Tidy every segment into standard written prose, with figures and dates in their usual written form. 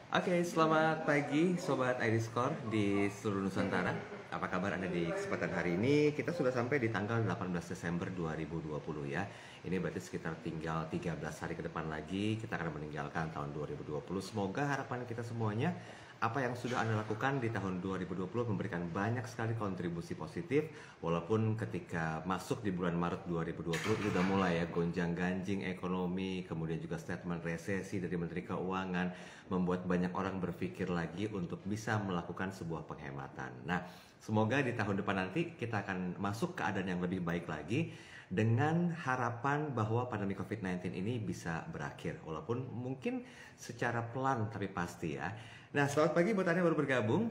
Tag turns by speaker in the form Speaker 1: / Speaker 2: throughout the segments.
Speaker 1: Oke, selamat pagi Sobat ID Score di seluruh Nusantara. Apa kabar Anda di kesempatan hari ini? Kita sudah sampai di tanggal 18 Desember 2020 ya. Ini berarti sekitar tinggal 13 hari ke depan lagi kita akan meninggalkan tahun 2020. Semoga harapan kita semuanya apa yang sudah Anda lakukan di tahun 2020 memberikan banyak sekali kontribusi positif, walaupun ketika masuk di bulan Maret 2020 itu udah mulai ya gonjang-ganjing ekonomi, kemudian juga statement resesi dari Menteri Keuangan membuat banyak orang berpikir lagi untuk bisa melakukan sebuah penghematan. Nah, semoga di tahun depan nanti kita akan masuk keadaan yang lebih baik lagi dengan harapan bahwa pandemi COVID-19 ini bisa berakhir, walaupun mungkin secara pelan tapi pasti ya. Nah, selamat pagi buat Anda yang baru bergabung.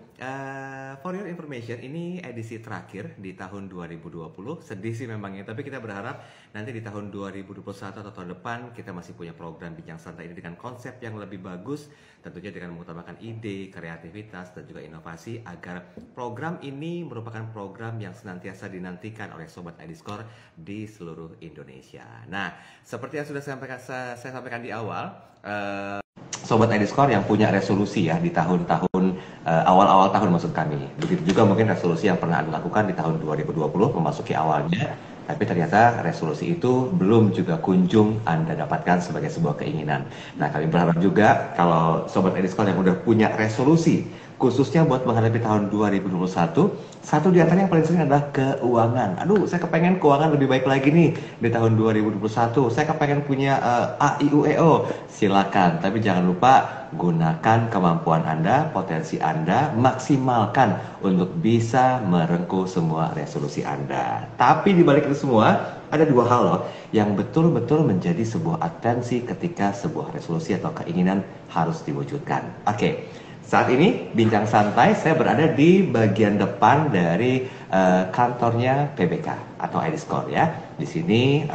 Speaker 1: For your information, ini edisi terakhir di tahun 2020. Sedih sih memangnya, tapi kita berharap nanti di tahun 2021 atau tahun depan kita masih punya program Bincang Santai ini dengan konsep yang lebih bagus, tentunya dengan mengutamakan ide, kreativitas, dan juga inovasi agar program ini merupakan program yang senantiasa dinantikan oleh Sobat ID Score di seluruh Indonesia. Nah, seperti yang sudah saya sampaikan di awal, Sobat ID Score yang punya resolusi ya di tahun-tahun awal-awal tahun maksud kami. Begitu juga mungkin resolusi yang pernah Anda lakukan di tahun 2020 memasuki awalnya, tapi ternyata resolusi itu belum juga kunjung Anda dapatkan sebagai sebuah keinginan. Nah, kami berharap juga kalau Sobat ID Score yang udah punya resolusi khususnya buat menghadapi tahun 2021, satu di antaranya yang paling sering adalah keuangan. Aduh, saya kepengen keuangan lebih baik lagi nih di tahun 2021. Saya kepengen punya AIUEO. Silakan, tapi jangan lupa gunakan kemampuan Anda, potensi Anda, maksimalkan untuk bisa merengkuh semua resolusi Anda. Tapi di balik itu semua, ada dua hal loh yang betul-betul menjadi sebuah atensi ketika sebuah resolusi atau keinginan harus diwujudkan. Oke. Saat ini Bincang Santai saya berada di bagian depan dari kantornya PBK atau ID Score ya. Di sini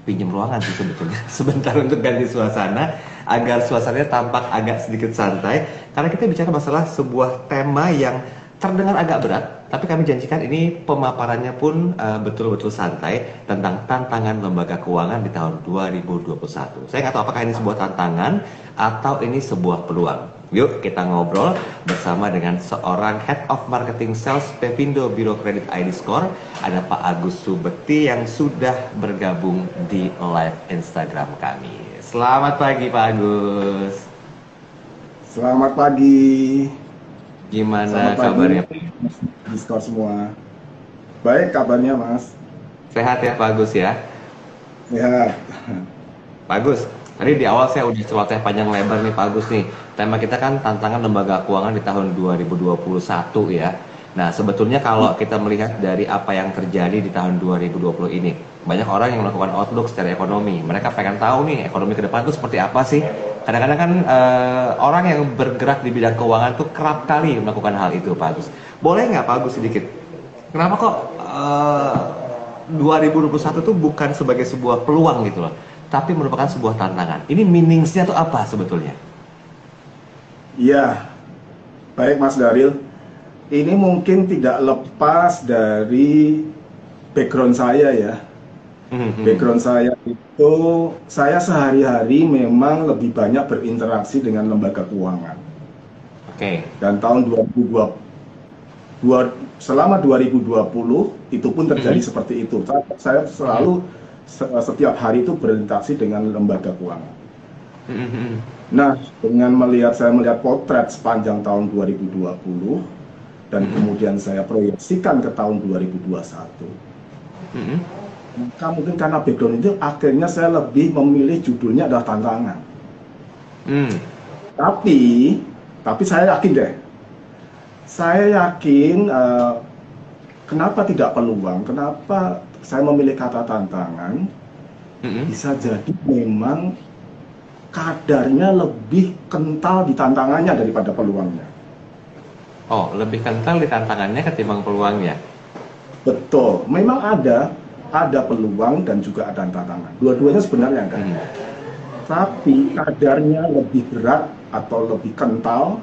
Speaker 1: pinjam ruangan sih sebetulnya sebentar untuk ganti suasana agar suasananya tampak agak sedikit santai karena kita bicara masalah sebuah tema yang terdengar agak berat, tapi kami janjikan ini pemaparannya pun betul-betul santai tentang tantangan lembaga keuangan di tahun 2021. Saya nggak tahu apakah ini sebuah tantangan atau ini sebuah peluang. Yuk kita ngobrol bersama dengan seorang Head of Marketing Sales Pepindo Biro Kredit ID Score. Ada Pak Agus Subekti yang sudah bergabung di live Instagram kami. Selamat pagi Pak Agus.
Speaker 2: Selamat pagi.
Speaker 1: Gimana kabarnya?
Speaker 2: Diskor semua. Baik kabarnya Mas.
Speaker 1: Sehat ya Pak Agus ya?
Speaker 2: Sehat.
Speaker 1: Pak Agus, tadi di awal saya udah celoteh panjang lebar nih Pak Agus nih. Tema kita kan tantangan lembaga keuangan di tahun 2021 ya. Nah sebetulnya kalau kita melihat dari apa yang terjadi di tahun 2020 ini, banyak orang yang melakukan outlook secara ekonomi. Mereka pengen tahu nih ekonomi ke depan itu seperti apa sih. Kadang-kadang kan orang yang bergerak di bidang keuangan tuh kerap kali melakukan hal itu Pak Agus. Boleh nggak Pak Agus sedikit? Kenapa kok 2021 tuh bukan sebagai sebuah peluang gitu loh, tapi merupakan sebuah tantangan. Ini meaningsnya tuh apa sebetulnya?
Speaker 2: Iya, baik Mas Daril. Ini mungkin tidak lepas dari background saya ya. Background saya itu, saya sehari-hari memang lebih banyak berinteraksi dengan lembaga keuangan.
Speaker 1: Oke.
Speaker 2: Dan tahun 2020, selama 2020 itu pun terjadi seperti itu. Saya selalu setiap hari itu berinteraksi dengan lembaga keuangan. Nah, dengan saya melihat potret sepanjang tahun 2020 dan kemudian saya proyeksikan ke tahun 2021. Maka mungkin karena background itu akhirnya saya lebih memilih judulnya adalah tantangan. Tapi saya yakin deh. Saya yakin kenapa tidak peluang, kenapa saya memilih kata tantangan, bisa jadi memang kadarnya lebih kental di tantangannya daripada peluangnya.
Speaker 1: Oh, lebih kental di tantangannya ketimbang peluangnya?
Speaker 2: Betul, memang ada peluang dan juga ada tantangan. Dua-duanya sebenarnya kan. Tapi kadarnya lebih berat atau lebih kental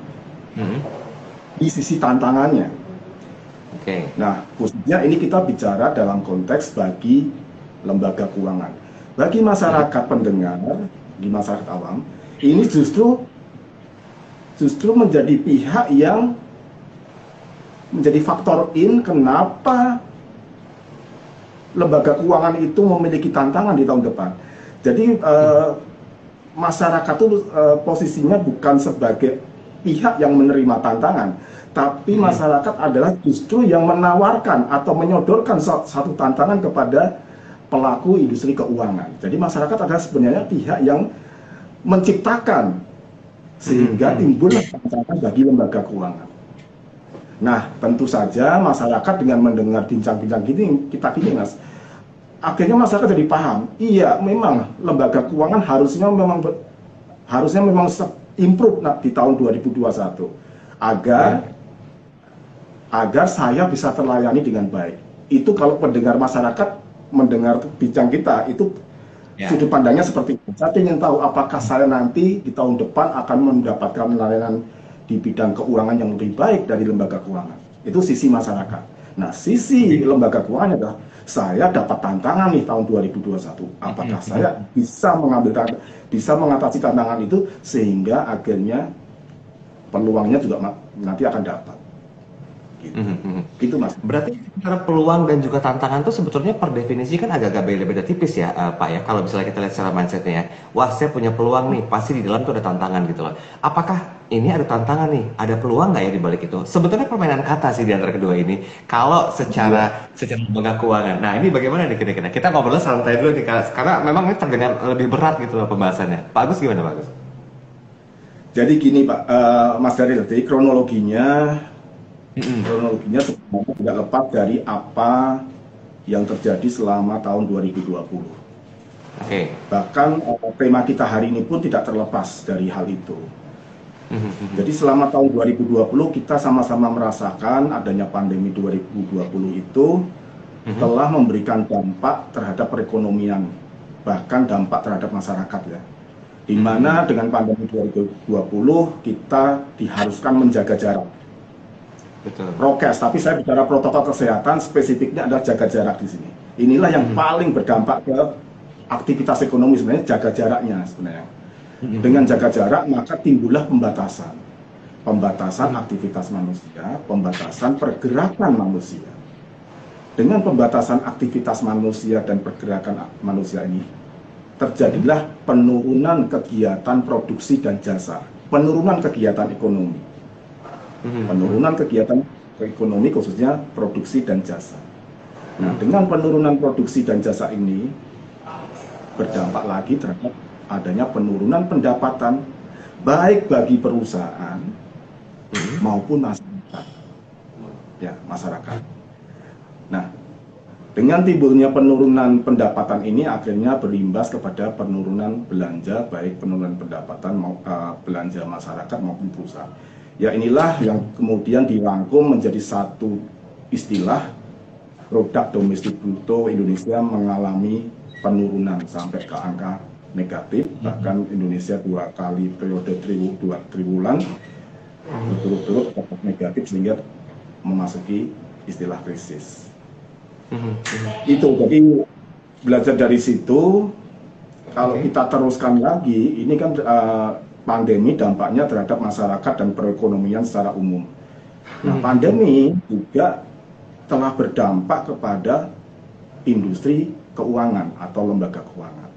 Speaker 2: di sisi tantangannya.
Speaker 1: Oke.
Speaker 2: Nah, khususnya ini kita bicara dalam konteks bagi lembaga keuangan. Bagi masyarakat pendengar, di masyarakat awam, ini justru justru menjadi pihak yang menjadi faktor kenapa lembaga keuangan itu memiliki tantangan di tahun depan. Jadi masyarakat itu posisinya bukan sebagai pihak yang menerima tantangan, tapi masyarakat adalah justru yang menawarkan atau menyodorkan satu tantangan kepada pelaku industri keuangan. Jadi masyarakat adalah sebenarnya pihak yang menciptakan sehingga timbul tantangan bagi lembaga keuangan. Nah, tentu saja masyarakat dengan mendengar bincang-bincang kita gini, Mas, akhirnya masyarakat jadi paham. Iya, memang lembaga keuangan harusnya memang improve di tahun 2021 agar saya bisa terlayani dengan baik. Itu kalau pendengar masyarakat mendengar bincang kita itu sudut pandangnya seperti itu. Saya ingin tahu apakah saya nanti di tahun depan akan mendapatkan layanan di bidang keuangan yang lebih baik dari lembaga keuangan. Itu sisi masyarakat. Nah, sisi lembaga keuangan adalah saya dapat tantangan nih tahun 2021. Apakah saya bisa mengatasi tantangan itu sehingga akhirnya peluangnya juga nanti akan dapat. Gitu, Mas.
Speaker 1: Berarti antara peluang dan juga tantangan itu sebetulnya per definisi kan agak-agak beda-beda tipis ya, Pak ya. Kalau misalnya kita lihat secara mindsetnya ya, wah saya punya peluang nih, pasti di dalam itu ada tantangan gitu loh. Apakah ini ada tantangan nih, ada peluang nggak ya di balik itu? Sebetulnya permainan kata sih di antara kedua ini. Kalau secara lembaga keuangan. Nah ini bagaimana nih kira-kira? Kita ngobrol santai dulu nih, karena memang ini terdengar lebih berat gitu loh pembahasannya. Pak Agus gimana, Pak Agus?
Speaker 2: Jadi gini Pak, Mas Daryl, jadi kronologinya sebenarnya tidak lepas dari apa yang terjadi selama tahun 2020. Bahkan tema kita hari ini pun tidak terlepas dari hal itu. Jadi selama tahun 2020 kita sama-sama merasakan adanya pandemi 2020 itu telah memberikan dampak terhadap perekonomian, bahkan dampak terhadap masyarakat ya. Di mana dengan pandemi 2020 kita diharuskan menjaga jarak.
Speaker 1: Betul.
Speaker 2: Prokes, tapi saya bicara protokol kesehatan, spesifiknya adalah jaga jarak di sini. Inilah yang paling berdampak ke aktivitas ekonomi sebenarnya, jaga jaraknya sebenarnya. Dengan jaga jarak maka timbullah pembatasan aktivitas manusia, pembatasan pergerakan manusia. Dengan pembatasan aktivitas manusia dan pergerakan manusia ini, terjadilah penurunan kegiatan produksi dan jasa, penurunan kegiatan ekonomi. Penurunan kegiatan ekonomi khususnya produksi dan jasa. Nah, dengan penurunan produksi dan jasa ini berdampak lagi terhadap adanya penurunan pendapatan baik bagi perusahaan maupun masyarakat. Ya, masyarakat. Nah, dengan timbulnya penurunan pendapatan ini akhirnya berimbas kepada penurunan belanja, baik penurunan pendapatan belanja masyarakat maupun perusahaan. Ya inilah yang kemudian dirangkum menjadi satu istilah, produk domestik bruto Indonesia mengalami penurunan sampai ke angka negatif, bahkan Indonesia 2 kali periode triwulan berturut-turut negatif sehingga memasuki istilah krisis. Itu jadi belajar dari situ. Kalau kita teruskan lagi, ini kan pandemi dampaknya terhadap masyarakat dan perekonomian secara umum. Nah, pandemi juga telah berdampak kepada industri keuangan atau lembaga keuangan.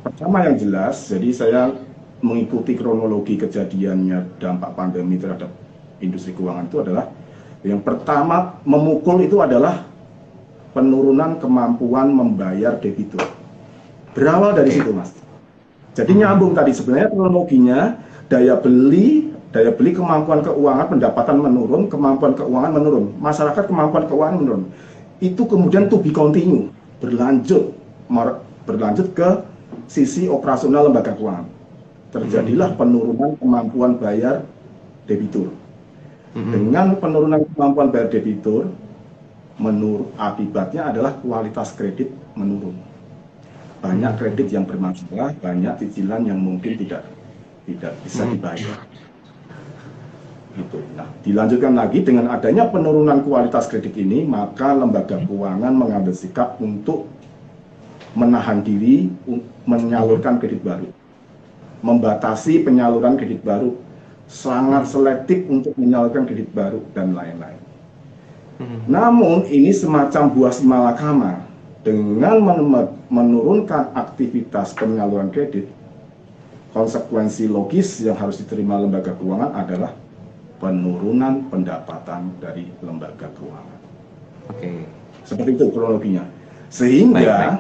Speaker 2: Pertama yang jelas, jadi saya mengikuti kronologi kejadiannya dampak pandemi terhadap industri keuangan itu adalah yang pertama memukul itu adalah penurunan kemampuan membayar debitur. Berawal dari situ, Mas. Jadi nyambung tadi sebenarnya kronologinya daya beli kemampuan keuangan pendapatan menurun, kemampuan keuangan menurun, masyarakat kemampuan keuangan menurun. Itu kemudian to be continue, berlanjut ke sisi operasional lembaga keuangan. Terjadilah penurunan kemampuan bayar debitur. Dengan penurunan kemampuan bayar debitur, akibatnya adalah kualitas kredit menurun. Banyak kredit yang bermasalah, banyak cicilan yang mungkin tidak bisa dibayar. Gitu. Nah, dilanjutkan lagi dengan adanya penurunan kualitas kredit ini, maka lembaga keuangan mengambil sikap untuk menahan diri menyalurkan kredit baru, membatasi penyaluran kredit baru sangat selektif untuk menyalurkan kredit baru dan lain-lain. Namun ini semacam buah si malakama, dengan menurunkan aktivitas penyaluran kredit, konsekuensi logis yang harus diterima lembaga keuangan adalah penurunan pendapatan dari lembaga keuangan.
Speaker 1: Oke.
Speaker 2: Seperti itu kronologinya. Sehingga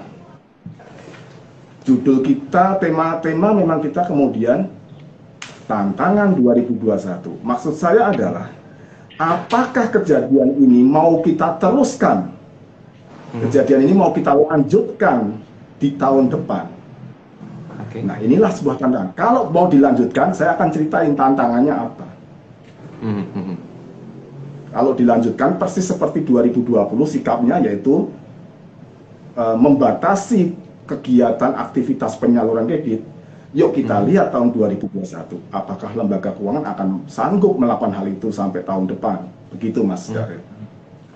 Speaker 2: judul kita, tema memang kita kemudian tantangan 2021. Maksud saya adalah, apakah kejadian ini mau kita teruskan? Kejadian ini mau kita lanjutkan di tahun depan?
Speaker 1: Okay.
Speaker 2: Nah, inilah sebuah tantangan. Kalau mau dilanjutkan, saya akan ceritain tantangannya apa. Kalau dilanjutkan persis seperti 2020, sikapnya yaitu membatasi kegiatan aktivitas penyaluran kredit. Yuk kita lihat tahun 2021, apakah lembaga keuangan akan sanggup melakukan hal itu sampai tahun depan. Begitu Mas Daryl.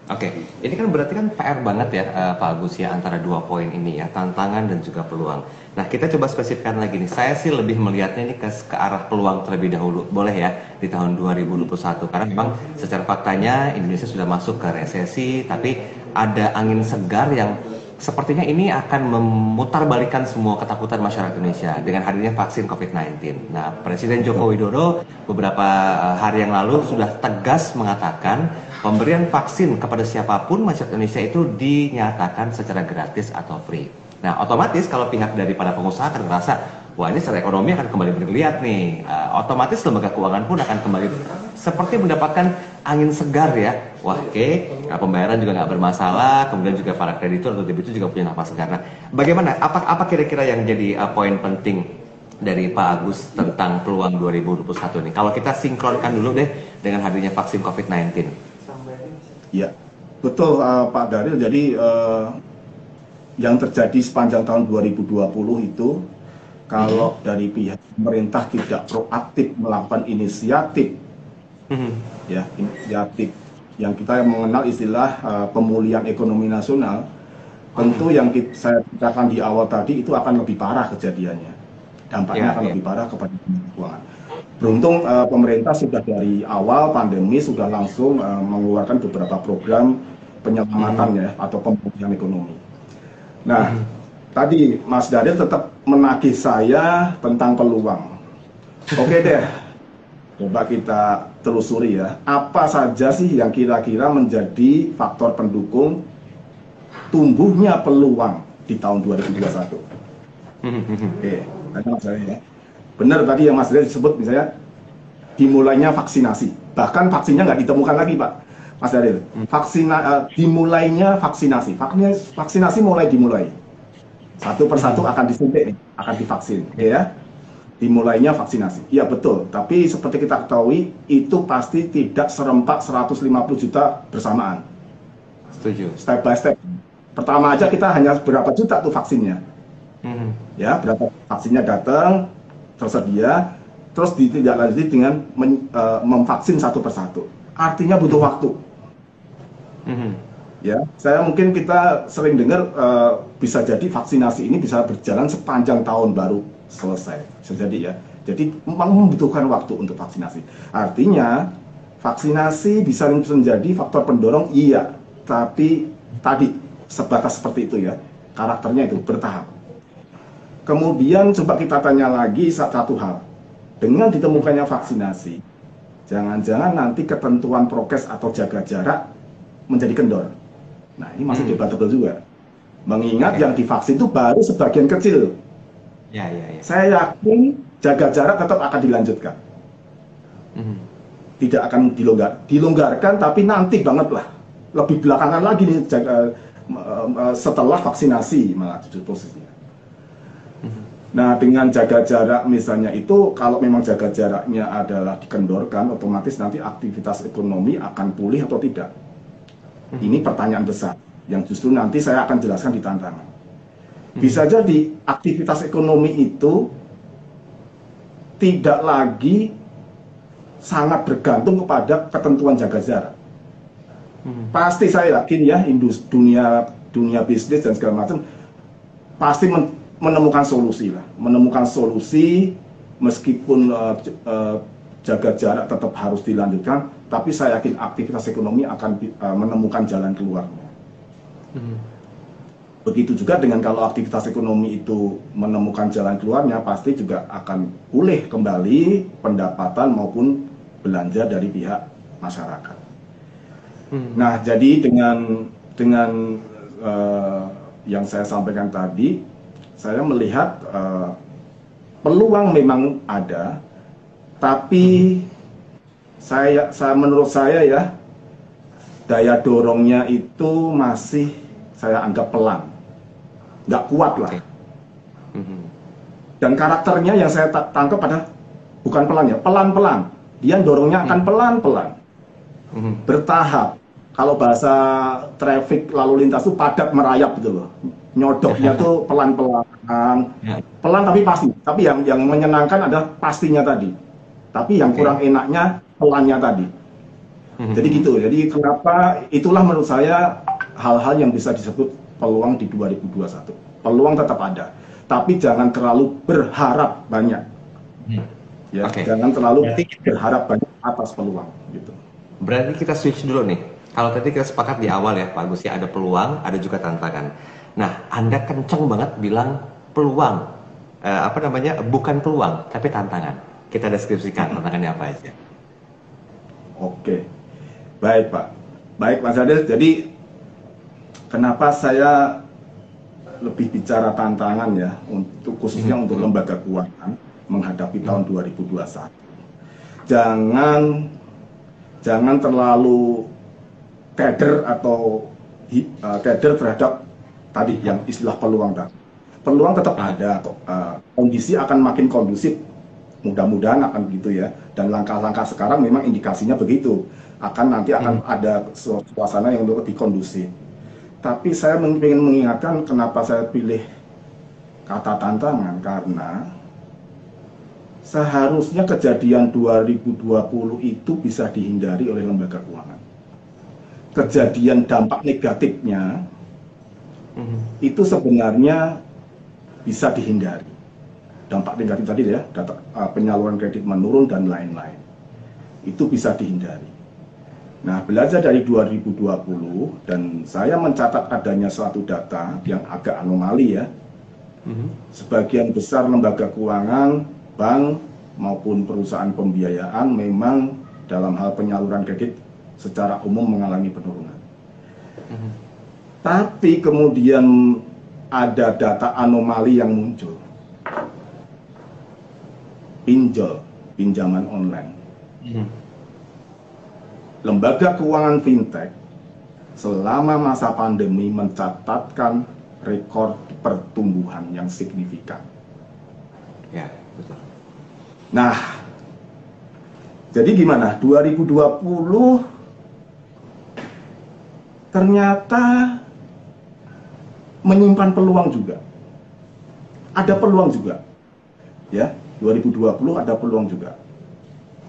Speaker 1: Oke, ini kan berarti kan PR banget ya Pak Agus ya, antara dua poin ini ya, tantangan dan juga peluang. Nah, kita coba spesifikkan lagi nih. Saya sih lebih melihatnya ini ke arah peluang terlebih dahulu, boleh ya, di tahun 2021. Karena memang secara faktanya Indonesia sudah masuk ke resesi, tapi ada angin segar yang sepertinya ini akan memutarbalikkan semua ketakutan masyarakat Indonesia dengan hadirnya vaksin COVID-19. Nah, Presiden Joko Widodo beberapa hari yang lalu sudah tegas mengatakan pemberian vaksin kepada siapapun masyarakat Indonesia itu dinyatakan secara gratis atau free. Nah, otomatis kalau pihak dari para pengusaha akan merasa, wah ini secara ekonomi akan kembali bergeliat nih. Otomatis lembaga keuangan pun akan kembali seperti mendapatkan angin segar ya. Wah, pembayaran juga nggak bermasalah, kemudian juga para kreditur atau debitur juga punya nafas segar. Nah, bagaimana? Apa kira-kira yang jadi poin penting dari Pak Agus tentang peluang 2021 ini? Kalau kita sinkronkan dulu deh dengan hadirnya vaksin COVID-19.
Speaker 2: Ya, betul Pak Daryl. Jadi yang terjadi sepanjang tahun 2020 itu, kalau dari pihak pemerintah tidak proaktif melakukan inisiatif, ya inisiatif yang kita mengenal istilah pemulihan ekonomi nasional, tentu yang saya katakan di awal tadi itu akan lebih parah kejadiannya, dampaknya akan lebih parah kepada keuangan. Beruntung pemerintah sudah dari awal pandemi sudah langsung mengeluarkan beberapa program penyelamatan ya atau pemulihan ekonomi. Nah, tadi Mas Daryl tetap menagih saya tentang peluang. Oke deh, coba kita telusuri ya. Apa saja sih yang kira-kira menjadi faktor pendukung tumbuhnya peluang di tahun 2021? Oke, tanya Mas Daryl ya. Benar tadi yang Mas Daryl disebut misalnya dimulainya vaksinasi. Bahkan vaksinnya nggak ditemukan lagi Pak Mas Daryl. Dimulainya vaksinasi. Vaksinasi mulai dimulai. Satu persatu akan disuntik, akan divaksin, ya. Dimulainya vaksinasi. Iya betul, tapi seperti kita ketahui itu pasti tidak serempak 150 juta bersamaan.
Speaker 1: Setuju.
Speaker 2: Step by step. Pertama aja kita hanya berapa juta tuh vaksinnya. Ya, berapa vaksinnya datang, tersedia, terus ditindaklanjuti dengan memvaksin satu persatu. Artinya butuh waktu. Ya, saya mungkin kita sering dengar bisa jadi vaksinasi ini bisa berjalan sepanjang tahun baru selesai, bisa jadi ya. Jadi memang membutuhkan waktu untuk vaksinasi. Artinya vaksinasi bisa menjadi faktor pendorong, iya, tapi tadi sebatas seperti itu ya, karakternya itu bertahap. Kemudian coba kita tanya lagi satu hal, dengan ditemukannya vaksinasi, jangan-jangan nanti ketentuan prokes atau jaga jarak menjadi kendor. Nah, ini masih debatable juga. Mengingat yang divaksin itu baru sebagian kecil.
Speaker 1: Ya.
Speaker 2: Saya yakin jaga jarak tetap akan dilanjutkan. Tidak akan dilonggarkan, tapi nanti banget lah. Lebih belakangan lagi nih setelah vaksinasi malah posisinya. Nah, dengan jaga jarak misalnya itu, kalau memang jaga jaraknya adalah dikendorkan, otomatis nanti aktivitas ekonomi akan pulih atau tidak. Ini pertanyaan besar yang justru nanti saya akan jelaskan di tantangan. Bisa jadi aktivitas ekonomi itu tidak lagi sangat bergantung kepada ketentuan jaga jarak. Pasti saya yakin ya, dunia bisnis dan segala macam pasti menemukan solusi lah, menemukan solusi meskipun jaga jarak tetap harus dilanjutkan, tapi saya yakin aktivitas ekonomi akan menemukan jalan keluarnya. Begitu juga dengan kalau aktivitas ekonomi itu menemukan jalan keluarnya, pasti juga akan pulih kembali pendapatan maupun belanja dari pihak masyarakat. Nah, jadi dengan yang saya sampaikan tadi, saya melihat peluang memang ada, tapi menurut saya ya, daya dorongnya itu masih saya anggap pelan, nggak kuat lah. Dan karakternya yang saya tangkap pada bukan pelan ya, pelan-pelan. Dia dorongnya akan pelan-pelan, bertahap. Kalau bahasa traffic lalu lintas itu padat merayap gitu loh. Nyodoknya tuh pelan-pelan, pelan tapi pasti. Tapi yang menyenangkan adalah pastinya tadi. Tapi yang kurang enaknya pelannya tadi. Jadi gitu. Jadi kenapa itulah menurut saya hal-hal yang bisa disebut peluang di 2021. Peluang tetap ada, tapi jangan terlalu berharap banyak. Ya, jangan terlalu berharap banyak atas peluang gitu.
Speaker 1: Berarti kita switch dulu nih. Kalau tadi kita sepakat di awal ya Pak Agus ya, ada peluang, ada juga tantangan. Nah, Anda kenceng banget bilang peluang, bukan peluang, tapi tantangan. Kita deskripsikan tantangannya apa aja.
Speaker 2: Oke, baik Pak. Baik Mas Adil, jadi kenapa saya lebih bicara tantangan ya, khususnya untuk lembaga keuangan menghadapi tahun 2021. Jangan terlalu keder atau keder terhadap tadi yang istilah peluang tadi. Peluang tetap ada, kondisi akan makin kondusif, mudah-mudahan akan begitu ya. Dan langkah-langkah sekarang memang indikasinya begitu, nanti akan ada suasana yang lebih kondusif. Tapi saya ingin mengingatkan kenapa saya pilih kata tantangan, karena seharusnya kejadian 2020 itu bisa dihindari oleh lembaga keuangan. Kejadian dampak negatifnya itu sebenarnya bisa dihindari. Dampak negatif tadi ya, penyaluran kredit menurun dan lain-lain. Itu bisa dihindari. Nah, belajar dari 2020 dan saya mencatat adanya suatu data yang agak anomali ya. Sebagian besar lembaga keuangan, bank maupun perusahaan pembiayaan memang dalam hal penyaluran kredit secara umum mengalami penurunan. Tapi kemudian ada data anomali yang muncul. Pinjaman online. Lembaga keuangan fintech selama masa pandemi mencatatkan rekor pertumbuhan yang signifikan.
Speaker 1: Ya, betul.
Speaker 2: Nah, jadi gimana? 2020 ternyata menyimpan peluang juga. Ada peluang juga. Ya, 2020 ada peluang juga.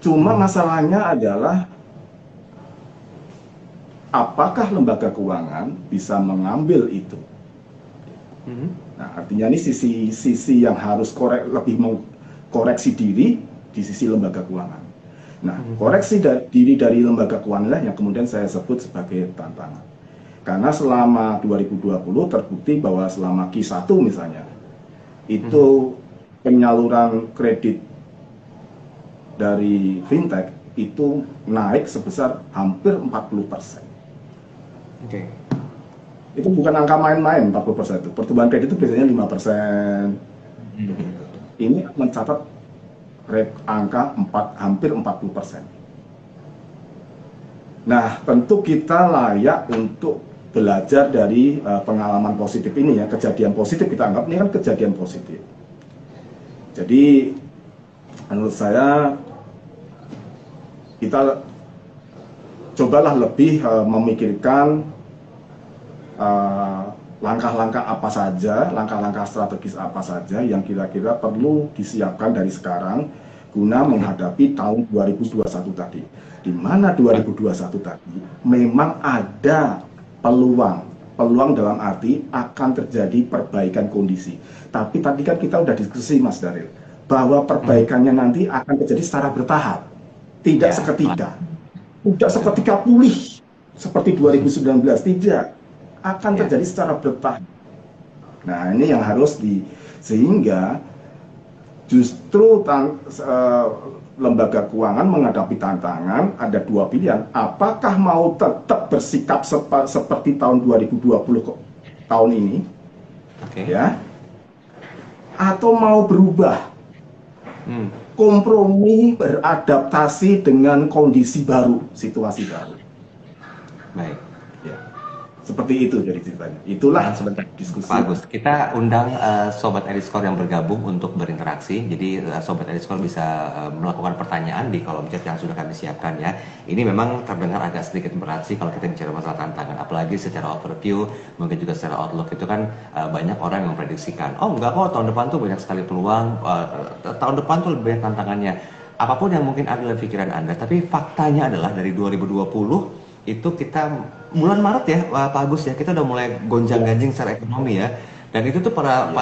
Speaker 2: Cuma masalahnya adalah apakah lembaga keuangan bisa mengambil itu? Nah, artinya ini sisi yang harus lebih mengkoreksi diri di sisi lembaga keuangan. Nah, koreksi diri dari lembaga keuangan yang kemudian saya sebut sebagai tantangan. Karena selama 2020 terbukti bahwa selama Q1 misalnya, itu penyaluran kredit dari fintech itu naik sebesar hampir 40%. Itu bukan angka main-main 40% itu. Pertumbuhan kredit itu biasanya 5%. Ini mencatat angka hampir 40%. Nah, tentu kita layak untuk belajar dari pengalaman positif ini ya, kejadian positif kita anggap ini kan kejadian positif. Jadi menurut saya kita cobalah lebih memikirkan langkah-langkah apa saja, langkah-langkah strategis apa saja yang kira-kira perlu disiapkan dari sekarang guna menghadapi tahun 2021 tadi. Di mana 2021 tadi memang ada peluang dalam arti akan terjadi perbaikan kondisi. Tapi tadi kan kita udah diskusi Mas Daril, bahwa perbaikannya nanti akan terjadi secara bertahap. tidak
Speaker 1: Ya,
Speaker 2: seketika, tidak seketika pulih seperti 2019, tidak, akan
Speaker 1: ya,
Speaker 2: terjadi secara bertahap. Nah, ini yang harus sehingga justru lembaga keuangan menghadapi tantangan ada dua pilihan. Apakah mau tetap bersikap seperti tahun 2020 tahun ini, ya, atau mau berubah, kompromi, beradaptasi dengan kondisi baru, situasi baru.
Speaker 1: baik.
Speaker 2: Ya. Seperti itu jadi ceritanya. Itulah
Speaker 1: Sebentar,
Speaker 2: diskusi.
Speaker 1: Pak Agus. Kita undang Sobat Ediscore yang bergabung untuk berinteraksi. Jadi Sobat Ediscore bisa melakukan pertanyaan di kolom chat yang sudah kami siapkan ya. Ini memang terdengar agak sedikit berat sih kalau kita bicara masalah tantangan. Apalagi secara overview, mungkin juga secara outlook itu kan banyak orang yang memprediksikan. Oh enggak kok, tahun depan tuh banyak sekali peluang. Tahun depan tuh lebih banyak tantangannya. Apapun yang mungkin ada dalam pikiran Anda. Tapi faktanya adalah dari 2020 itu kita bulan Maret ya Pak Agus ya, kita udah mulai gonjang-ganjing secara ekonomi ya, dan itu tuh para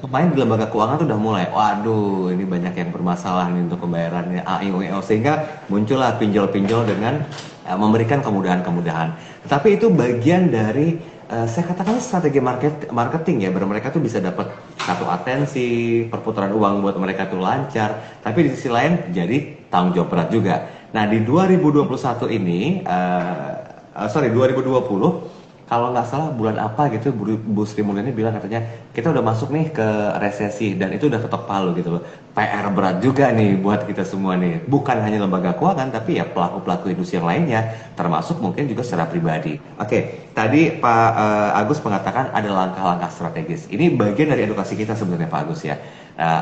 Speaker 1: pemain di lembaga keuangan tuh udah mulai, waduh ini banyak yang bermasalah nih untuk pembayarannya AIUEO, sehingga muncullah pinjol-pinjol dengan memberikan kemudahan-kemudahan. Tapi itu bagian dari saya katakan strategi marketing ya, biar mereka tuh bisa dapat satu atensi, perputaran uang buat mereka tuh lancar, tapi di sisi lain jadi tanggung jawab berat juga. Nah di 2021 ini, 2020, kalau nggak salah bulan apa gitu, Bu Sri Mulyani bilang katanya kita udah masuk nih ke resesi dan itu udah ketok palu gitu loh. PR berat juga nih buat kita semua nih. Bukan hanya lembaga keuangan tapi ya pelaku-pelaku industri yang lainnya, termasuk mungkin juga secara pribadi. Oke, tadi Pak Agus mengatakan ada langkah-langkah strategis. Ini bagian dari edukasi kita sebenarnya Pak Agus ya.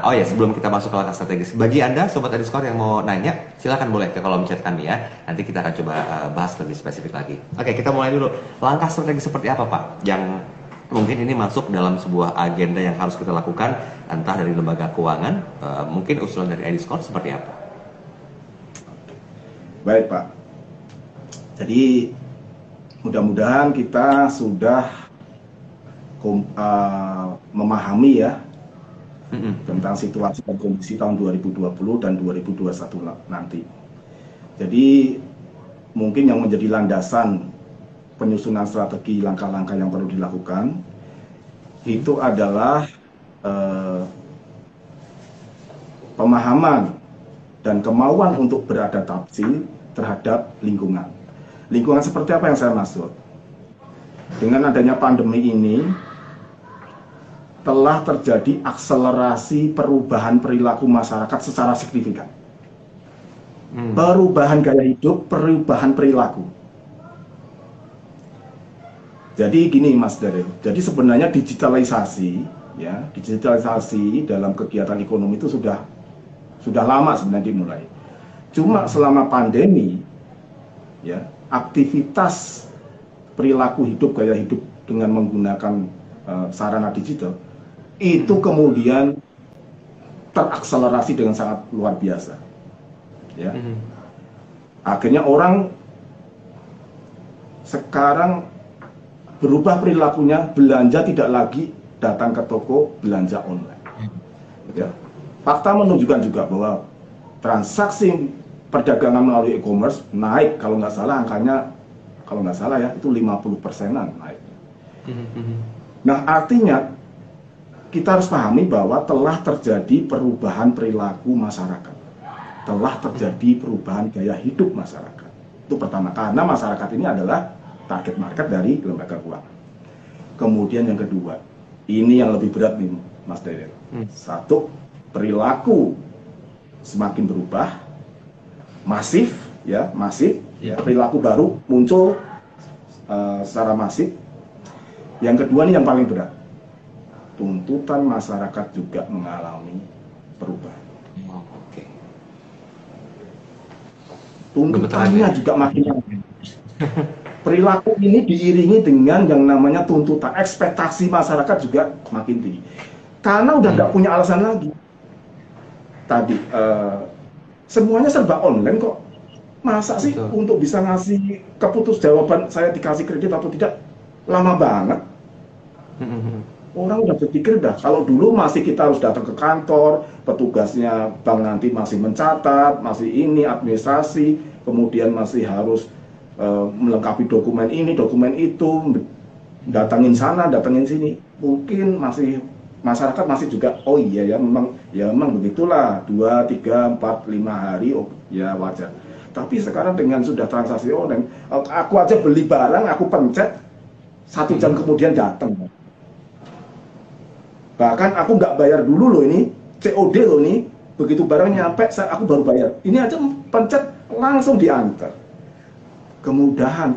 Speaker 1: Oh ya, sebelum kita masuk ke langkah strategis, bagi Anda Sobat Ediscore yang mau nanya, silakan boleh ke kolom chat kami ya. Nanti kita akan coba bahas lebih spesifik lagi. Oke, kita mulai dulu. Langkah strategi seperti apa Pak? Yang mungkin ini masuk dalam sebuah agenda yang harus kita lakukan, entah dari lembaga keuangan, mungkin usulan dari Ediscore seperti apa?
Speaker 2: Baik Pak. Jadi mudah-mudahan kita sudah memahami ya tentang situasi dan kondisi tahun 2020 dan 2021 nanti. Jadi mungkin yang menjadi landasan penyusunan strategi langkah-langkah yang perlu dilakukan itu adalah pemahaman dan kemauan untuk beradaptasi terhadap lingkungan. Lingkungan seperti apa yang saya maksud? Dengan adanya pandemi ini telah terjadi akselerasi perubahan perilaku masyarakat secara signifikan. Perubahan gaya hidup, perubahan perilaku. Jadi gini Mas Daryl, jadi sebenarnya digitalisasi dalam kegiatan ekonomi itu sudah lama sebenarnya dimulai. Cuma selama pandemi ya, aktivitas perilaku hidup, gaya hidup dengan menggunakan sarana digital itu kemudian terakselerasi dengan sangat luar biasa. Ya. Akhirnya orang sekarang berubah perilakunya, belanja tidak lagi datang ke toko, belanja online. Ya. Fakta menunjukkan juga bahwa transaksi perdagangan melalui e-commerce naik, kalau nggak salah angkanya, kalau nggak salah ya, itu 50%-an naik. Nah artinya kita harus pahami bahwa telah terjadi perubahan perilaku masyarakat, telah terjadi perubahan gaya hidup masyarakat. Itu pertama, karena masyarakat ini adalah target market dari lembaga keuangan. Kemudian yang kedua, ini yang lebih berat nih Mas Daryl. Satu, perilaku semakin berubah, masif, ya, perilaku baru muncul secara masif. Yang kedua ini yang paling berat, tuntutan masyarakat juga mengalami perubahan. Tuntutannya juga makin tinggi. Perilaku ini diiringi dengan yang namanya tuntutan, ekspektasi masyarakat juga makin tinggi. Karena udah nggak punya alasan lagi. Tadi semuanya serba online kok. Masa sih untuk bisa ngasih keputus jawaban saya dikasih kredit atau tidak lama banget. Orang udah berpikir dah, kalau dulu masih kita harus datang ke kantor, petugasnya bank nanti masih mencatat, masih ini administrasi, kemudian masih harus melengkapi dokumen ini, dokumen itu, datangin sana, datangin sini. Mungkin masih masyarakat masih juga, oh iya ya memang begitulah, 2, 3, 4, 5 hari, oh ya wajar. Tapi sekarang dengan sudah transaksi online, aku aja beli barang, aku pencet, 1 jam kemudian datang. Bahkan aku nggak bayar dulu loh ini, COD loh ini, begitu barang nyampe, aku baru bayar. Ini aja pencet langsung diantar. Kemudahan.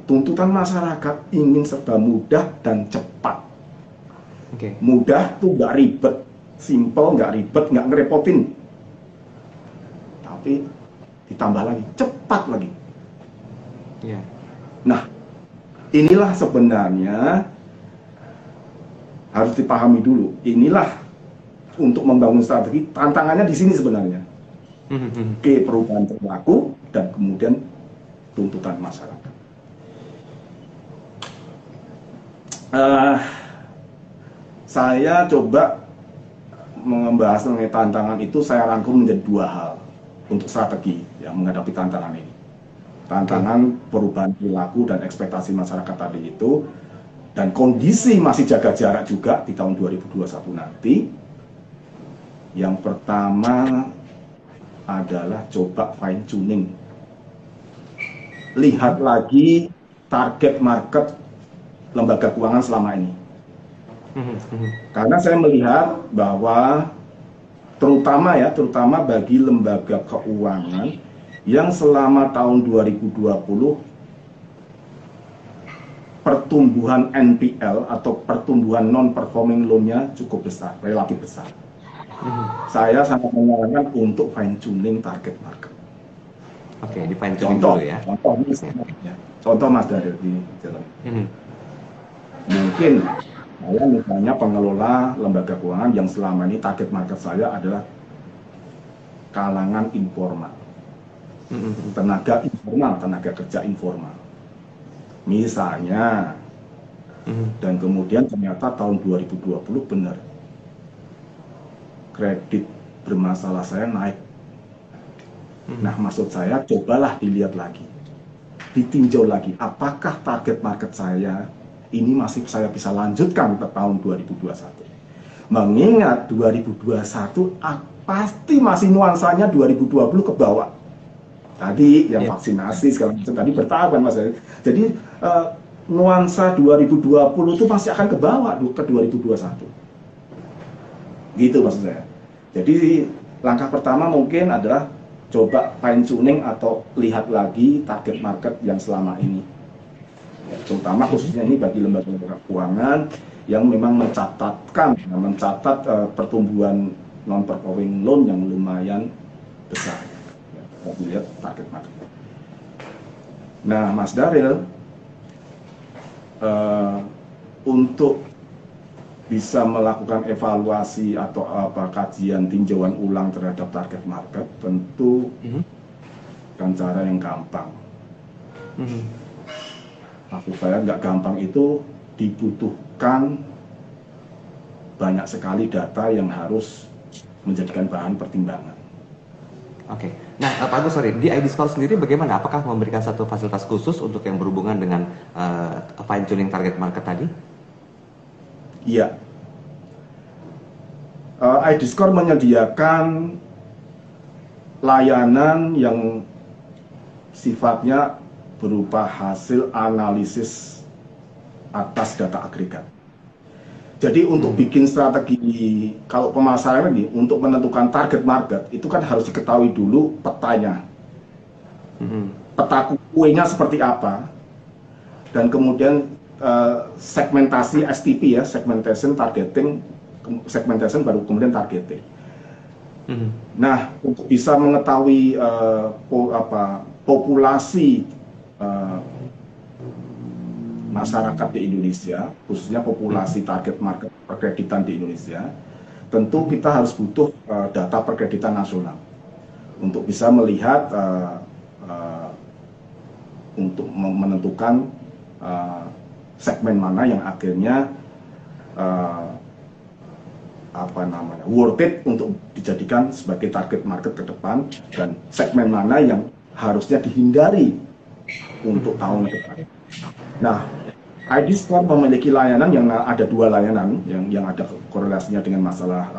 Speaker 2: Tuntutan masyarakat ingin serba mudah dan cepat. Mudah tuh nggak ribet, simple, nggak ribet, nggak ngerepotin. Tapi ditambah lagi, cepat lagi. Nah, inilah sebenarnya harus dipahami dulu. Inilah untuk membangun strategi, tantangannya di sini sebenarnya. Perubahan perilaku dan kemudian tuntutan masyarakat. Saya coba membahas mengenai tantangan itu, saya rangkum menjadi 2 hal untuk strategi yang menghadapi tantangan ini. Tantangan perubahan perilaku dan ekspektasi masyarakat tadi itu, dan kondisi masih jaga jarak juga di tahun 2021 nanti. Yang pertama adalah coba fine tuning. Lihat lagi target market lembaga keuangan selama ini. Karena saya melihat bahwa terutama bagi lembaga keuangan yang selama tahun 2020 pertumbuhan NPL atau pertumbuhan non-performing loan-nya cukup besar, relatif besar. Saya sangat menyarankan untuk fine tuning target market.
Speaker 1: Oke, di fine tuning dulu ya.
Speaker 2: Contoh Mas Daryl di jalan. Mungkin saya misalnya pengelola lembaga keuangan yang selama ini target market saya adalah kalangan informal, tenaga informal, tenaga kerja informal. Misalnya, dan kemudian ternyata tahun 2020 benar, kredit bermasalah saya naik. Nah, maksud saya cobalah dilihat lagi, ditinjau lagi, apakah target market saya ini masih saya bisa lanjutkan ke tahun 2021. Mengingat 2021 pasti masih nuansanya 2020 ke bawah. Tadi yang vaksinasi segala macam tadi bertahap kan Mas. Jadi nuansa 2020 itu masih akan ke bawah ke 2021. Gitu maksud saya. Jadi langkah pertama mungkin adalah coba fine tuning atau lihat lagi target market yang selama ini. Ya, terutama khususnya ini bagi lembaga keuangan yang memang mencatat pertumbuhan non performing loan yang lumayan besar. Dilihat target market. Nah, Mas Daryl, untuk bisa melakukan evaluasi atau kajian tinjauan ulang terhadap target market, tentu kan cara yang gampang. Maksud saya nggak gampang itu, dibutuhkan banyak sekali data yang harus menjadikan bahan pertimbangan.
Speaker 1: Oke. Nah, Pak Agus, di ID Score sendiri bagaimana? Apakah memberikan satu fasilitas khusus untuk yang berhubungan dengan fine tuning target market tadi?
Speaker 2: Iya. ID Score menyediakan layanan yang sifatnya berupa hasil analisis atas data agregat. Jadi untuk bikin strategi, kalau pemasaran ini untuk menentukan target market itu kan harus diketahui dulu petanya, peta kuenya seperti apa, dan kemudian segmentasi STP ya, segmentation, targeting, segmentation baru kemudian targeting. Nah, untuk bisa mengetahui populasi masyarakat di Indonesia, khususnya populasi target market perkreditan di Indonesia, tentu kita harus butuh data perkreditan nasional untuk bisa melihat, untuk menentukan segmen mana yang akhirnya uh, worth it untuk dijadikan sebagai target market ke depan, dan segmen mana yang harusnya dihindari untuk tahun depan. Nah, ID Score memiliki layanan yang ada 2 layanan yang ada korelasinya dengan masalah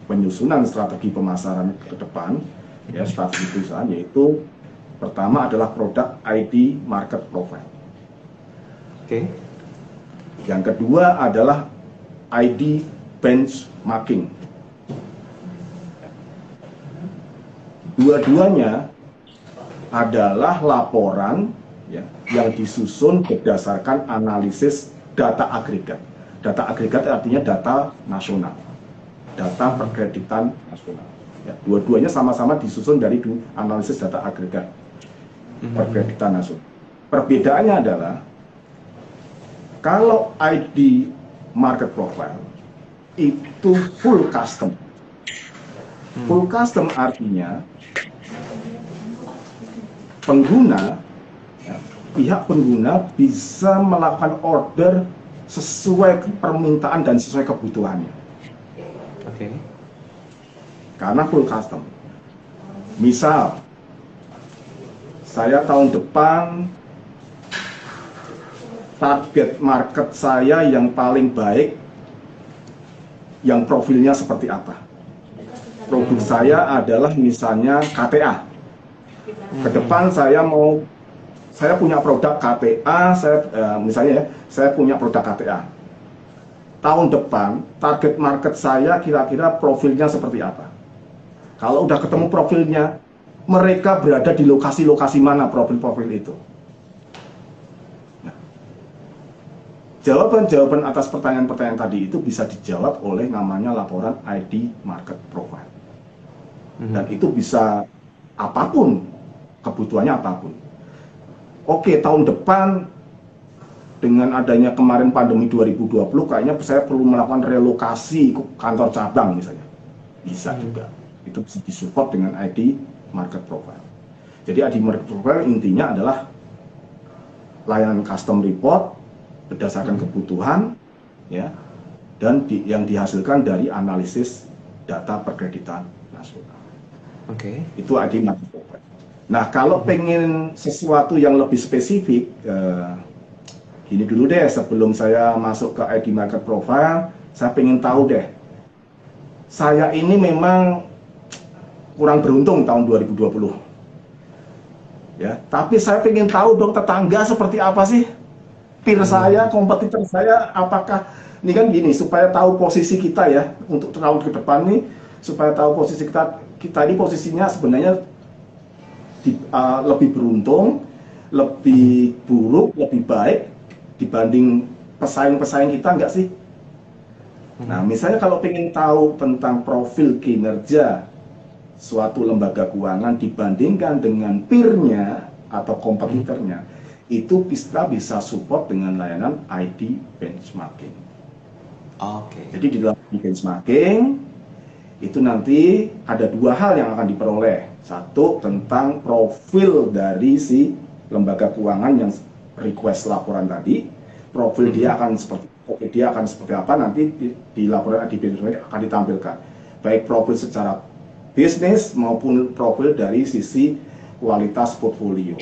Speaker 2: penyusunan strategi pemasaran ke depan, ya, strategi perusahaan, yaitu pertama adalah produk ID Market Profile.
Speaker 1: Oke.
Speaker 2: Yang kedua adalah ID Benchmarking. Dua-duanya adalah laporan, ya, yang disusun berdasarkan analisis data agregat. Data agregat artinya data nasional, data perkreditan nasional. Ya, dua-duanya sama-sama disusun dari analisis data agregat perkreditan nasional. Perbedaannya adalah kalau ID Market Profile itu full custom. Full custom artinya pengguna, ya, pihak pengguna bisa melakukan order sesuai permintaan dan sesuai kebutuhannya.
Speaker 1: Oke.
Speaker 2: Karena full custom. Misal, saya tahun depan target market saya yang paling baik, yang profilnya seperti apa. Produk saya adalah misalnya KTA. Ke depan saya punya produk KTA, misalnya ya, saya punya produk KTA. Tahun depan target market saya kira-kira profilnya seperti apa. Kalau udah ketemu profilnya, mereka berada di lokasi-lokasi mana profil-profil itu. Jawaban-jawaban atas pertanyaan-pertanyaan tadi itu bisa dijawab oleh namanya laporan ID Market Profile. Dan itu bisa apapun, kebutuhannya apapun. Oke, tahun depan dengan adanya kemarin pandemi 2020, kayaknya saya perlu melakukan relokasi ke kantor cabang misalnya. Bisa juga. Itu bisa disupport dengan ID Market Profile. Jadi ID Market Profile intinya adalah layanan custom report berdasarkan kebutuhan, ya, dan yang dihasilkan dari analisis data perkreditan nasional.
Speaker 1: Oke.
Speaker 2: Itu ID Market Profile. Nah, kalau pengen sesuatu yang lebih spesifik, gini dulu deh, sebelum saya masuk ke ID Market Profile, saya pengen tahu deh, saya ini memang kurang beruntung tahun 2020. Ya, tapi saya pengen tahu dong tetangga seperti apa sih? Peer saya, kompetitor saya, apakah ini kan gini, supaya tahu posisi kita ya untuk tahun ke depan nih, supaya tahu posisi kita ini posisinya sebenarnya lebih beruntung, lebih buruk, lebih baik dibanding pesaing-pesaing kita nggak sih? Nah, misalnya kalau pengen tahu tentang profil kinerja suatu lembaga keuangan dibandingkan dengan peer-nya atau kompetitornya, itu kita bisa support dengan layanan ID Benchmarking.
Speaker 1: Oke.
Speaker 2: Jadi di dalam ID Benchmarking itu nanti ada 2 hal yang akan diperoleh. Satu, tentang profil dari si lembaga keuangan yang request laporan tadi. Profil dia akan seperti apa nanti di laporan ID Benchmarking akan ditampilkan. Baik profil secara bisnis maupun profil dari sisi kualitas portfolio.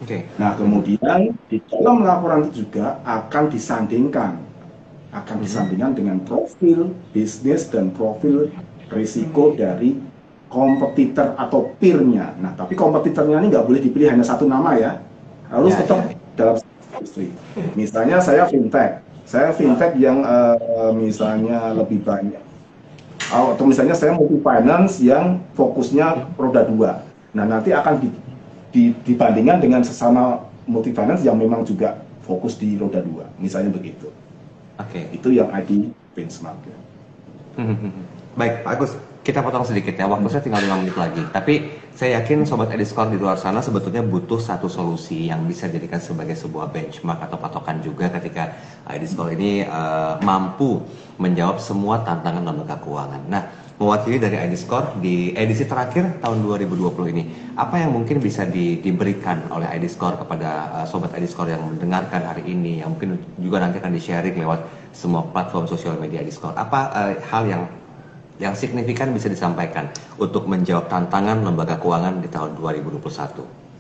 Speaker 1: Oke.
Speaker 2: Nah, kemudian di dalam laporan itu juga akan disandingkan dengan profil bisnis dan profil risiko dari kompetitor atau peer-nya. Nah, tapi kompetitornya ini nggak boleh dipilih hanya satu nama ya, harus tetap dalam industri. Misalnya saya fintech yang misalnya lebih banyak, atau misalnya saya multi finance yang fokusnya roda 2. Nah, nanti akan dibandingkan dengan sesama multi finance yang memang juga fokus di roda 2, misalnya begitu.
Speaker 1: Oke.
Speaker 2: Itu yang ID benchmark.
Speaker 1: Baik, Pak Agus, kita potong sedikit ya. Waktu saya tinggal 5 menit lagi. Tapi saya yakin Sobat ID Score di luar sana sebetulnya butuh satu solusi yang bisa dijadikan sebagai sebuah benchmark atau patokan juga ketika ID Score ini mampu menjawab semua tantangan lembaga keuangan. Nah, mewakili dari ID Score di edisi terakhir tahun 2020 ini. Apa yang mungkin bisa diberikan oleh ID Score kepada sobat ID Score yang mendengarkan hari ini, yang mungkin juga nanti akan di-sharing lewat semua platform sosial media ID Score? Apa hal yang signifikan bisa disampaikan untuk menjawab tantangan lembaga keuangan di tahun 2021?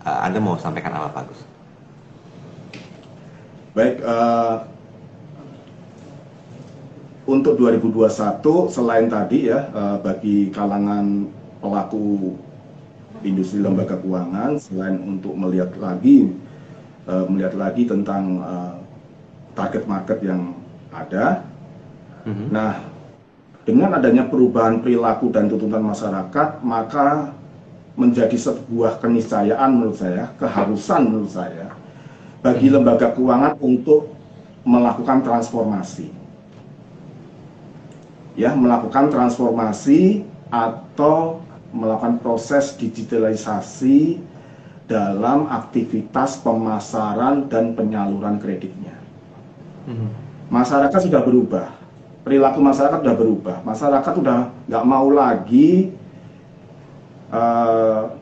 Speaker 1: Anda mau sampaikan apa, Pak Agus?
Speaker 2: Baik, untuk 2021 selain tadi ya, bagi kalangan pelaku industri lembaga keuangan, selain untuk melihat lagi tentang target market yang ada. Nah, dengan adanya perubahan perilaku dan tuntutan masyarakat, maka menjadi sebuah keniscayaan menurut saya, keharusan menurut saya, bagi lembaga keuangan untuk melakukan transformasi. Ya, melakukan transformasi atau melakukan proses digitalisasi dalam aktivitas pemasaran dan penyaluran kreditnya. Masyarakat sudah berubah, perilaku masyarakat sudah berubah. Masyarakat sudah nggak mau lagi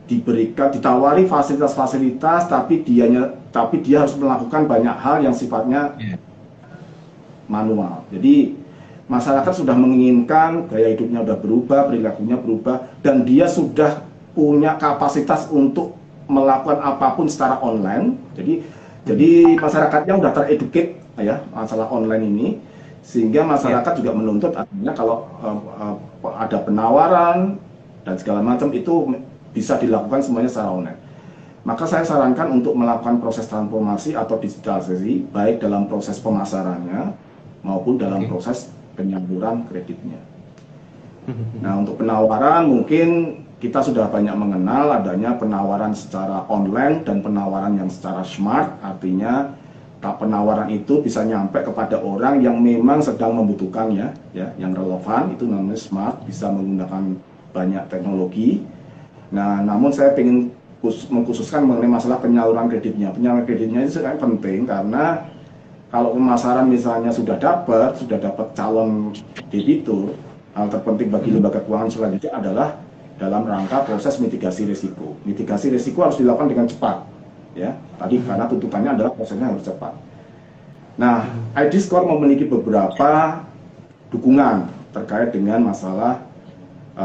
Speaker 2: ditawari fasilitas-fasilitas, tapi dia harus melakukan banyak hal yang sifatnya manual. Jadi masyarakat sudah menginginkan gaya hidupnya sudah berubah, perilakunya berubah, dan dia sudah punya kapasitas untuk melakukan apapun secara online. Jadi masyarakatnya sudah tereducate ya masalah online ini, sehingga masyarakat juga menuntut artinya kalau ada penawaran dan segala macam itu bisa dilakukan semuanya secara online. Maka saya sarankan untuk melakukan proses transformasi atau digitalisasi baik dalam proses pemasarannya maupun dalam proses penyaluran kreditnya. Nah, untuk penawaran mungkin kita sudah banyak mengenal adanya penawaran secara online dan penawaran yang secara smart, artinya penawaran itu bisa nyampe kepada orang yang memang sedang membutuhkannya, ya, yang relevan, itu namanya smart, bisa menggunakan banyak teknologi. Nah, namun saya ingin mengkhususkan mengenai masalah penyaluran kreditnya. Penyaluran kreditnya itu sangat penting karena kalau pemasaran misalnya sudah dapat calon debitur, hal terpenting bagi lembaga keuangan selanjutnya adalah dalam rangka proses mitigasi risiko. Mitigasi risiko harus dilakukan dengan cepat, ya. Tadi karena tuntutannya adalah prosesnya harus cepat. Nah, ID Score memiliki beberapa dukungan terkait dengan masalah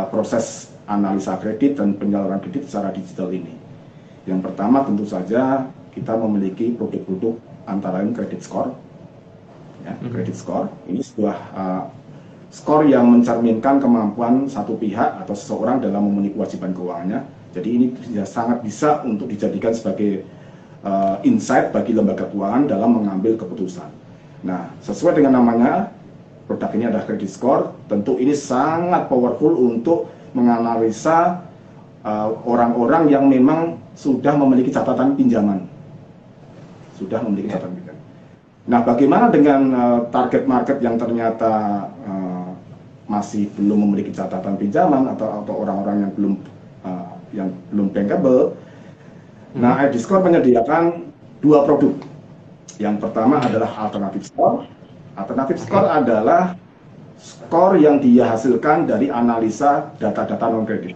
Speaker 2: proses analisa kredit dan penyaluran kredit secara digital ini. Yang pertama tentu saja kita memiliki produk-produk antara lain kredit score. Ya, kredit score ini sebuah skor yang mencerminkan kemampuan satu pihak atau seseorang dalam memenuhi kewajiban keuangannya. Jadi ini sangat bisa untuk dijadikan sebagai insight bagi lembaga keuangan dalam mengambil keputusan. Nah, sesuai dengan namanya, produk ini adalah kredit score. Tentu ini sangat powerful untuk menganalisa orang-orang yang memang sudah memiliki catatan pinjaman. Nah, bagaimana dengan target market yang ternyata masih belum memiliki catatan pinjaman atau orang-orang yang belum bankable? Nah, ID Score menyediakan dua produk. Yang pertama adalah alternatif score. Alternatif score adalah skor yang dia hasilkan dari analisa data-data non kredit.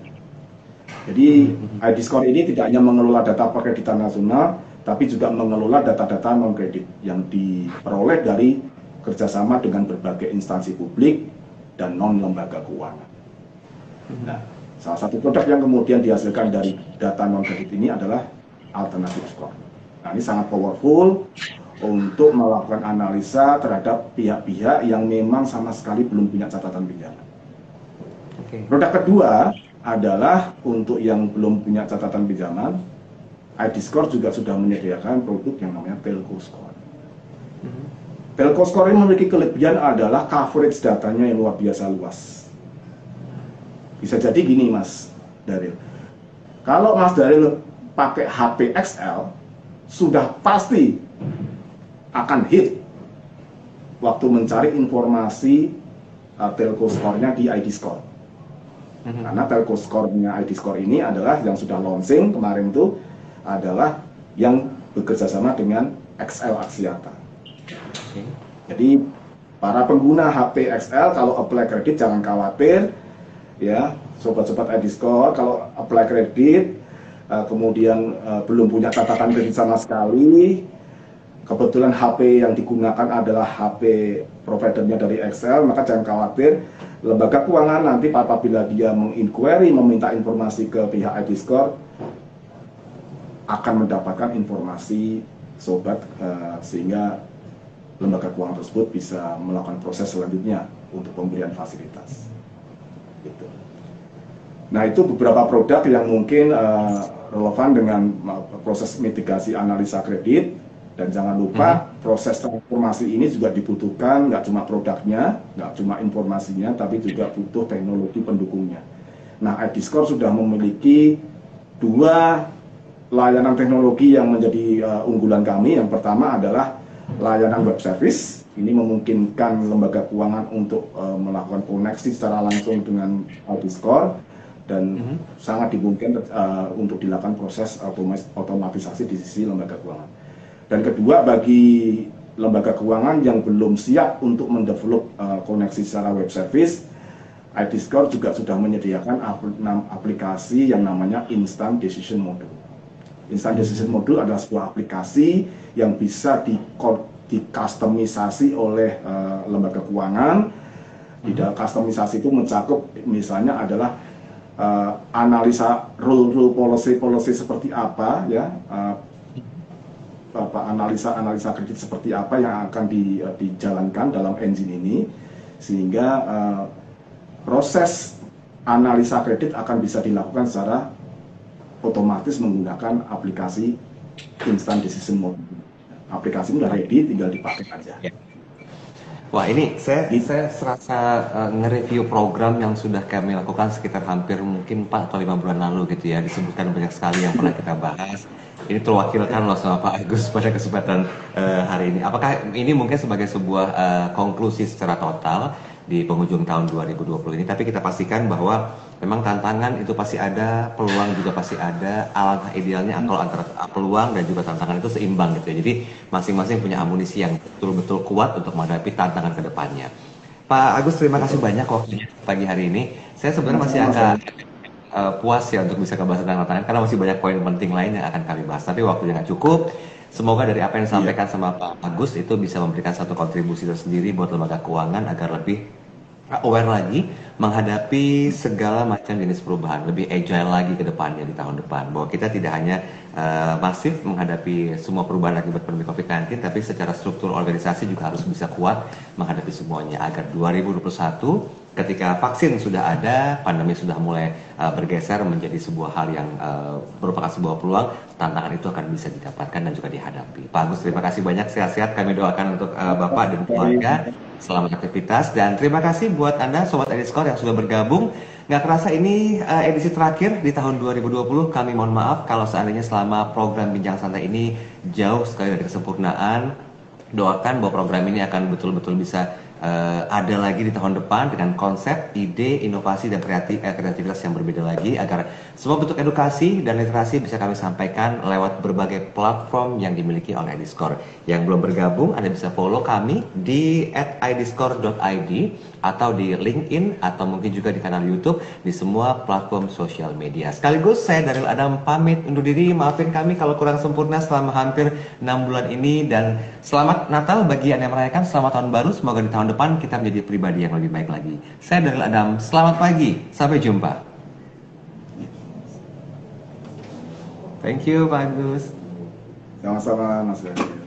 Speaker 2: Jadi ID Score ini tidak hanya mengelola data perkreditan nasional, tapi juga mengelola data-data non kredit yang diperoleh dari kerjasama dengan berbagai instansi publik dan non lembaga keuangan. Nah, salah satu produk yang kemudian dihasilkan dari data non kredit ini adalah alternatif score. Nah, ini sangat powerful untuk melakukan analisa terhadap pihak-pihak yang memang sama sekali belum punya catatan pinjaman. Produk kedua adalah untuk yang belum punya catatan pinjaman. ID Score juga sudah menyediakan produk yang namanya Telco Score. Telco Score ini memiliki kelebihan adalah coverage datanya yang luar biasa luas. Bisa jadi gini Mas Daryl, kalau Mas Daryl pakai HP XL, sudah pasti akan hit waktu mencari informasi telco score-nya di ID Score. Karena telco score-nya ID Score ini adalah yang sudah launching kemarin itu adalah yang bekerja sama dengan XL Axiata. Jadi para pengguna HP XL kalau apply kredit jangan khawatir, ya, sobat-sobat iDiscord, kalau apply kredit, kemudian belum punya catatan kredit sama sekali, kebetulan HP yang digunakan adalah HP providernya dari Excel, maka jangan khawatir, lembaga keuangan nanti apabila dia menginquiry, meminta informasi ke pihak iDiscord, akan mendapatkan informasi sobat, sehingga lembaga keuangan tersebut bisa melakukan proses selanjutnya untuk pemberian fasilitas. Gitu. Nah, itu beberapa produk yang mungkin relevan dengan proses mitigasi analisa kredit. Dan jangan lupa proses transformasi ini juga dibutuhkan, nggak cuma produknya, nggak cuma informasinya, tapi juga butuh teknologi pendukungnya. Nah, iDiscord sudah memiliki 2 layanan teknologi yang menjadi unggulan kami. Yang pertama adalah layanan web service. Ini memungkinkan lembaga keuangan untuk melakukan koneksi secara langsung dengan iDiscord dan sangat dimungkinkan untuk dilakukan proses otomatisasi di sisi lembaga keuangan. Dan kedua, bagi lembaga keuangan yang belum siap untuk mendevelop koneksi secara web service, iDiscord juga sudah menyediakan aplikasi yang namanya Instant Decision Module. Instant Decision Module adalah sebuah aplikasi yang bisa dikustomisasi oleh lembaga keuangan. Di dalam kustomisasi itu mencakup misalnya adalah analisa rule policy seperti apa, ya, analisa kredit seperti apa yang akan dijalankan dalam engine ini, sehingga proses analisa kredit akan bisa dilakukan secara otomatis menggunakan aplikasi Instant Decision Module. Aplikasi ini udah ready, tinggal dipakai aja.
Speaker 1: Wah, ini saya serasa nge-review program yang sudah kami lakukan sekitar hampir mungkin 4 atau 5 bulan lalu gitu ya. Disebutkan banyak sekali yang pernah kita bahas. Ini terwakilkan loh sama Pak Agus pada kesempatan hari ini. Apakah ini mungkin sebagai sebuah konklusi secara total di penghujung tahun 2020 ini? Tapi kita pastikan bahwa memang tantangan itu pasti ada, peluang juga pasti ada. Alangkah idealnya kalau antara peluang dan juga tantangan itu seimbang gitu ya. Jadi masing-masing punya amunisi yang betul-betul kuat untuk menghadapi tantangan ke depannya. Pak Agus, terima kasih banyak waktunya pagi hari ini. Saya sebenarnya masih akan puas ya untuk bisa ngebahas tentang tantangan karena masih banyak poin penting lain yang akan kami bahas. Tapi waktunya nggak cukup. Semoga dari apa yang disampaikan sama Pak Agus itu bisa memberikan satu kontribusi tersendiri buat lembaga keuangan agar lebih aware lagi menghadapi segala macam jenis perubahan, lebih agile lagi ke depannya di tahun depan. Bahwa kita tidak hanya masif menghadapi semua perubahan akibat pandemi COVID-19, tapi secara struktur organisasi juga harus bisa kuat menghadapi semuanya agar 2021 ketika vaksin sudah ada, pandemi sudah mulai bergeser menjadi sebuah hal yang merupakan sebuah peluang, tantangan itu akan bisa didapatkan dan juga dihadapi. Pak Agus, terima kasih banyak, sehat-sehat kami doakan untuk Bapak dan keluarga, selamat aktivitas, dan terima kasih buat Anda Sobat iDiscord yang sudah bergabung. Nggak kerasa ini edisi terakhir di tahun 2020, kami mohon maaf kalau seandainya selama program Bincang Santai ini jauh sekali dari kesempurnaan. Doakan bahwa program ini akan betul-betul bisa ada lagi di tahun depan dengan konsep, ide, inovasi, dan kreativitas yang berbeda lagi agar semua bentuk edukasi dan literasi bisa kami sampaikan lewat berbagai platform yang dimiliki oleh iDiscord. Yang belum bergabung, Anda bisa follow kami di @idiscord.id atau di LinkedIn atau mungkin juga di kanal YouTube di semua platform sosial media. Sekaligus saya Daryl Adam pamit undur diri, maafin kami kalau kurang sempurna selama hampir 6 bulan ini, dan selamat Natal bagi Anda yang merayakan, selamat tahun baru, semoga di tahun depan kita menjadi pribadi yang lebih baik lagi. Saya Daryl Adam, selamat pagi, sampai jumpa. Thank you Pak Agus.
Speaker 2: Sama-sama Mas Daryl.